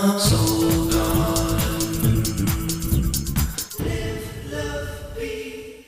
Soul Garden. Live, love, be.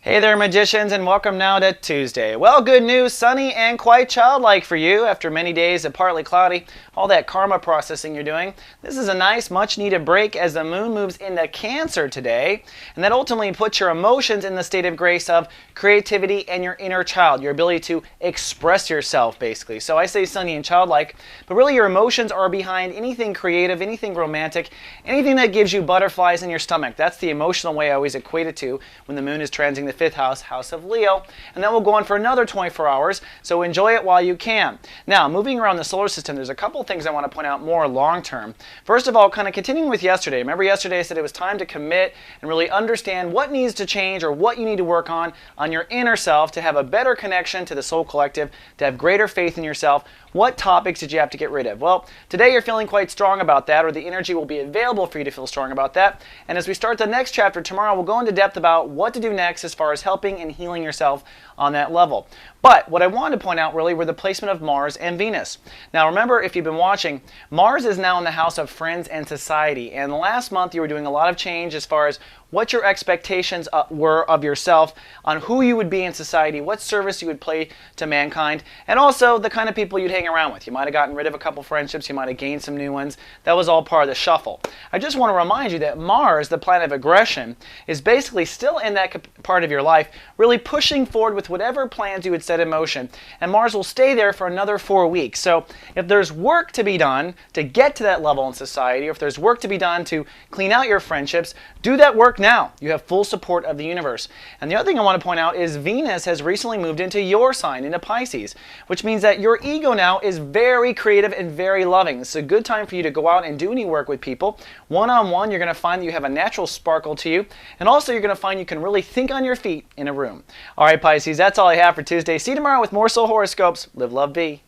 Hey there, magicians, and welcome now to Tuesday. Well, good news, sunny and quite childlike for you after many days of partly cloudy. All that karma processing you're doing. This is a nice, much-needed break as the moon moves into Cancer today, and that ultimately puts your emotions in the state of grace of creativity and your inner child, your ability to express yourself, basically. So I say sunny and childlike, but really your emotions are behind anything creative, anything romantic, anything that gives you butterflies in your stomach. That's the emotional way I always equate it to when the moon is transiting the fifth house, house of Leo, and that will go on for another 24 hours, so enjoy it while you can. Now, moving around the solar system, there's a couple things I want to point out more long term. First of all, kind of continuing with yesterday. Remember yesterday I said it was time to commit and really understand what needs to change or what you need to work on your inner self to have a better connection to the soul collective, to have greater faith in yourself. What topics did you have to get rid of? Well, today you're feeling quite strong about that, or the energy will be available for you to feel strong about that. And as we start the next chapter tomorrow, we'll go into depth about what to do next as far as helping and healing yourself on that level. But what I wanted to point out really were the placement of Mars and Venus. Now remember, if you've been watching, Mars is now in the house of friends and society. And last month you were doing a lot of change as far as what your expectations were of yourself, on who you would be in society, what service you would play to mankind, and also the kind of people you'd hang around with. You might have gotten rid of a couple friendships, you might have gained some new ones. That was all part of the shuffle. I just want to remind you that Mars, the planet of aggression, is basically still in that part of your life, really pushing forward with whatever plans you would set in motion. And Mars will stay there for another 4 weeks. So if there's work to be done to get to that level in society, or if there's work to be done to clean out your friendships, do that work now. You have full support of the universe. And the other thing I want to point out is Venus has recently moved into your sign, into Pisces, which means that your ego now is very creative and very loving. It's a good time for you to go out and do any work with people. One-on-one, you're going to find that you have a natural sparkle to you. And also you're going to find you can really think on your feet in a room. All right, Pisces, that's all I have for Tuesday. See you tomorrow with more soul horoscopes. Live, love, be.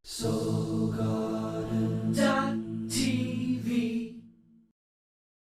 Soul